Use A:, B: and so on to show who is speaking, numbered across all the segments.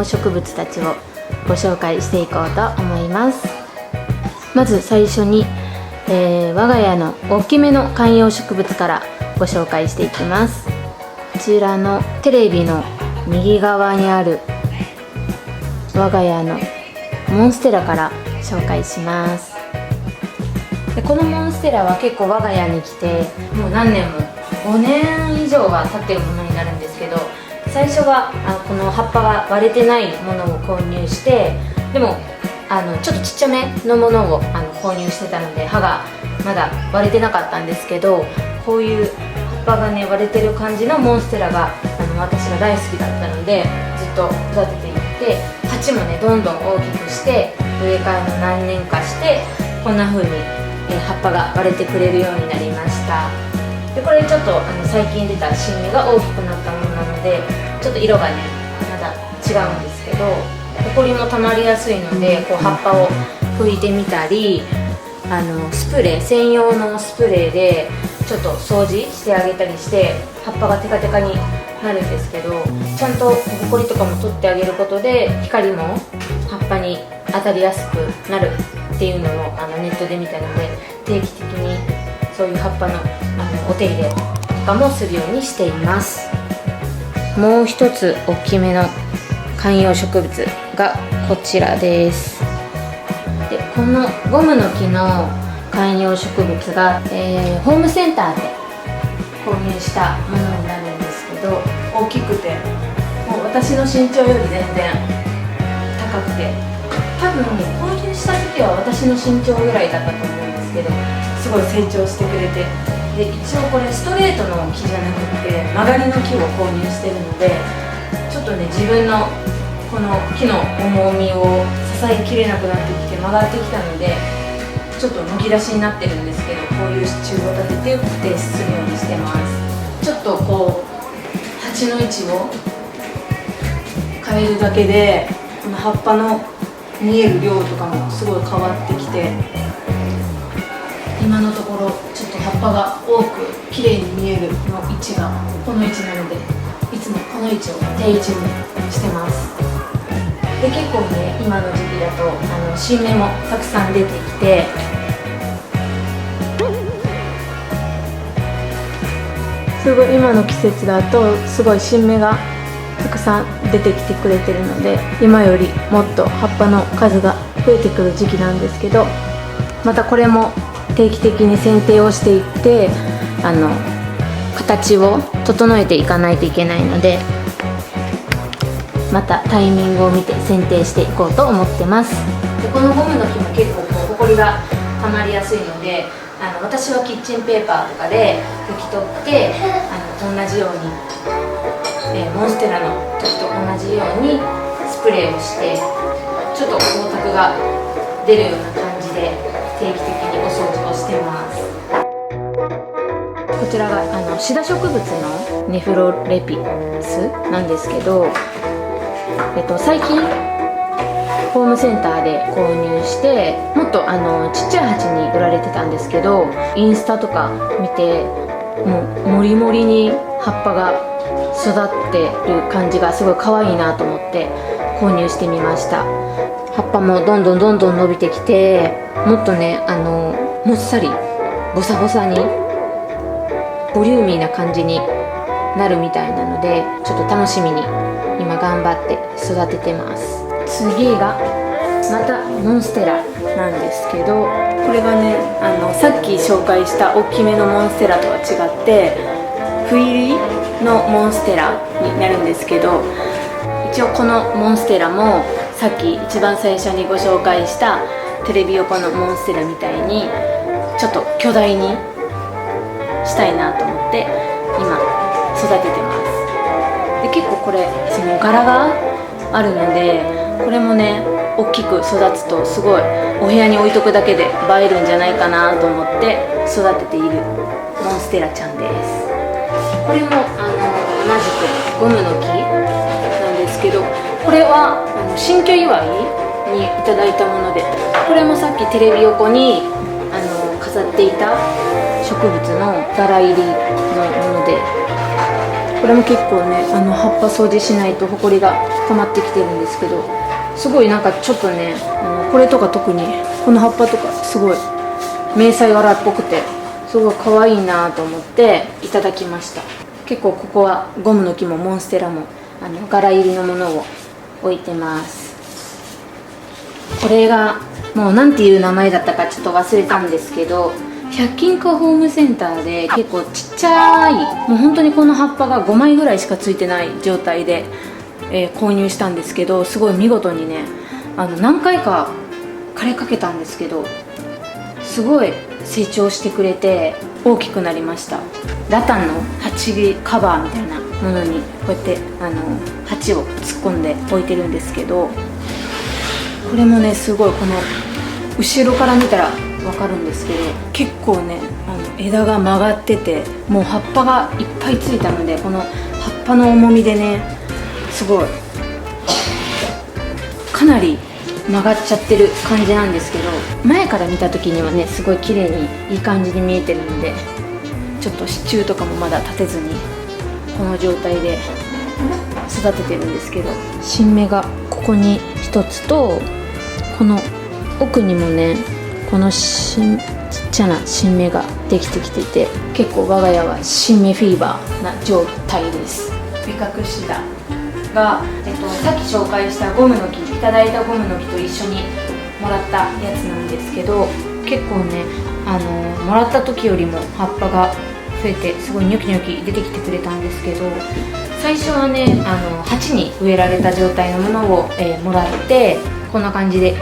A: 葉植物たちをご紹介していこうと思います。まず最初に、我が家の大きめの観葉植物からご紹介していきます。こちらのテレビの右側にある我が家のモンステラから紹介します。でこのモンステラは結構我が家に来てもう何年も5年以上は経ってるものになるんですけど、最初はこの葉っぱが割れてないものを購入して、でもちょっとちっちゃめのものを購入してたので葉がまだ割れてなかったんですけど、こういう葉っぱがね割れてる感じのモンステラが私が大好きだったのでずっと育てていって、鉢もねどんどん大きくして植え替えも何年かしてこんな風に葉っぱが割れてくれるようになりました。でこれちょっと最近出た新芽が大きくなったものなのでちょっと色がねまだ違うんですけど、ホコリもたまりやすいのでこう葉っぱを拭いてみたり、スプレー専用のスプレーでちょっと掃除してあげたりして葉っぱがテカテカになるんですけど、ちゃんとホコリとかも取ってあげることで光も葉っぱに当たりやすくなるっていうのをネットで見たので、定期的にそういう葉っぱのお手入れとかもするようにしています。もう一つ大きめの観葉植物がこちらです。でこのゴムの木の観葉植物が、ホームセンターで購入したものになるんですけど、大きくてもう私の身長より全然高くて、多分購入した時は私の身長ぐらいだったと思うんですけど、すごい成長してくれて、で一応これストレートの木じゃなくて曲がりの木を購入してるので、ちょっとね自分のこの木の重みを支えきれなくなってきて曲がってきたのでちょっとむき出しになってるんですけど、こういう支柱を立ててベースするようにしてます。ちょっとこう鉢の位置を変えるだけでこの葉っぱの見える量とかもすごい変わってきて、今のところちょっと葉っぱが多く綺麗に見えるの位置がこの位置なので、いつもこの位置を定位置にしてます。で結構ね今の時期だと新芽もたくさん出てきて、すごい今の季節だとすごい新芽がたくさん出てきてくれてるので、今よりもっと葉っぱの数が増えてくる時期なんですけど、またこれも定期的に剪定をしていって形を整えていかないといけないので、またタイミングを見て剪定していこうと思ってます。でこのゴムの木も結構ホコリがたまりやすいので、私はキッチンペーパーとかで拭き取って同じように、モンステラの時と同じようにスプレーをしてちょっと光沢が出るような感じで定期的にお掃除をしてます。こちらがシダ植物のネフロレピスなんですけど、最近ホームセンターで購入して、もっとちっちゃい鉢に売られてたんですけど、インスタとか見てもうモリモリに葉っぱが育ってる感じがすごい可愛いなと思って購入してみました。葉っぱもどんどん伸びてきて、もっとねもっさりボサボサにボリューミーな感じになるみたいなので、ちょっと楽しみに今頑張って育ててます。次がまたモンステラなんですけど、これがねさっき紹介した大きめのモンステラとは違って斑入りのモンステラになるんですけど、一応このモンステラもさっき一番最初にご紹介したテレビ横のモンステラみたいにちょっと巨大にしたいなと思って今育ててます。で結構これその柄があるので、これもね大きく育つとすごいお部屋に置いとくだけで映えるんじゃないかなと思って育てているモンステラちゃんです。これも同じくゴムの木なんですけど、これは新居祝いにいただいたもので、これもさっきテレビ横に飾っていた植物の柄入りのもので、これれも結構ね葉っぱ掃除しないとホコリが溜まってきてるんですけど、すごいなんかちょっとねこれとか特にこの葉っぱとかすごい迷彩柄っぽくてすごい可愛いなと思っていただきました。結構ここはゴムの木もモンステラも柄入りのものを置いてます。これがもう何ていう名前だったかちょっと忘れたんですけど、100均かホームセンターで結構ちっちゃい、もう本当にこの葉っぱが5枚ぐらいしかついてない状態で、購入したんですけど、すごい見事にね何回か枯れかけたんですけどすごい成長してくれて大きくなりました。ラタンの鉢カバーみたいなものにこうやって鉢を突っ込んで置いてるんですけど、これもねすごいこの後ろから見たら分かるんですけど、結構ね枝が曲がっててもう葉っぱがいっぱいついたので、この葉っぱの重みでねすごいかなり曲がっちゃってる感じなんですけど、前から見た時にはねすごい綺麗にいい感じに見えてるので、ちょっと支柱とかもまだ立てずにこの状態で育ててるんですけど、新芽がここに1つと、この奥にもねこのちっちゃな新芽ができてきてて、結構我が家は新芽フィーバーな状態です。目隠しだが、さっき紹介したゴムの木、いただいたゴムの木と一緒にもらったやつなんですけど、結構ねもらった時よりも葉っぱが増えてすごいニョキニョキ出てきてくれたんですけど、最初はね鉢に植えられた状態のものを、もらってこんな感じで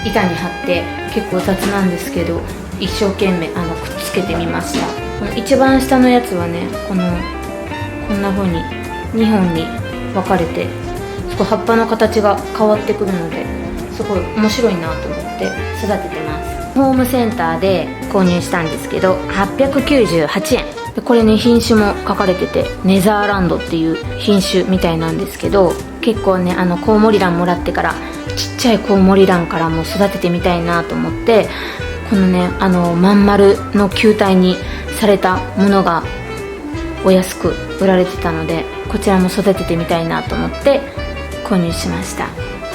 A: 板に貼って、結構雑なんですけど一生懸命くっつけてみました。この一番下のやつはねこんな風に2本に分かれて、すごい葉っぱの形が変わってくるのですごい面白いなと思って育ててます。ホームセンターで購入したんですけど898円で、これね品種も書かれててネザーランドっていう品種みたいなんですけど、結構ねコウモリランもらってからちっちゃいコウモリランからも育ててみたいなと思って、このねまん丸の球体にされたものがお安く売られてたので、こちらも育ててみたいなと思って購入しました。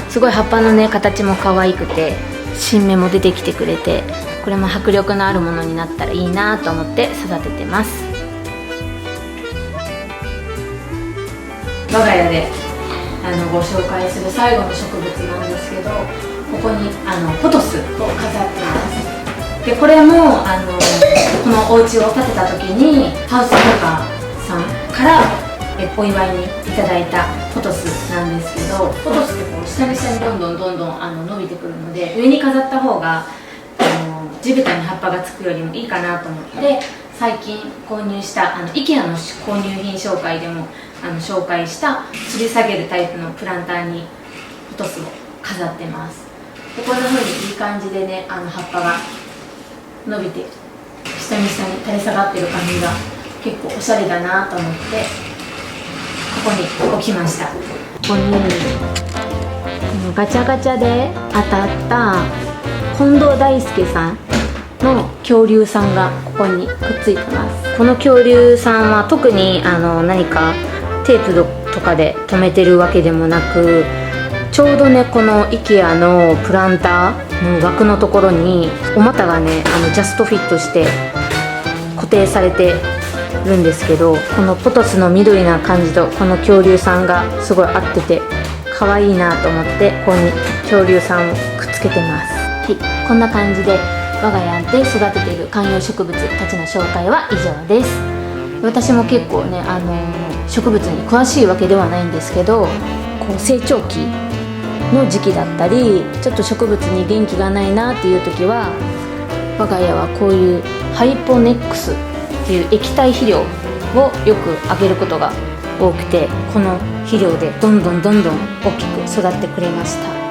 A: すごい葉っぱのね形も可愛くて新芽も出てきてくれて、これも迫力のあるものになったらいいなと思って育ててます。我が家でご紹介する最後の植物なんですけど、ここにポトスを飾ってます。でこれもこのお家を建てた時にハウスメーカーさんからお祝いにいただいたポトスなんですけど、ポトスってこう下にどんどん伸びてくるので、上に飾った方が地べたに葉っぱがつくよりもいいかなと思って、最近購入したIKEA の購入品紹介でも紹介した吊り下げるタイプのプランターにポトスを飾ってます。でこんな風にいい感じでね葉っぱが伸びて下に垂れ下がってる感じが結構おしゃれだなと思ってここに置きました。ここにガチャガチャで当たった近藤大輔さんの恐竜さんがここにくっついてます。この恐竜さんは特に何かテープとかで留めてるわけでもなく、ちょうどねこの IKEA のプランターの枠のところにお股がねジャストフィットして固定されてるんですけど、このポトスの緑な感じとこの恐竜さんがすごい合ってて可愛いなと思ってここに恐竜さんをくっつけてます。はい、こんな感じで我が家で育てている観葉植物たちの紹介は以上です。私も結構ね植物に詳しいわけではないんですけど、こう成長期の時期だったりちょっと植物に元気がないなっていう時は、我が家はこういうハイポネックスっていう液体肥料をよくあげることが多くて、この肥料でどんどん大きく育ってくれました。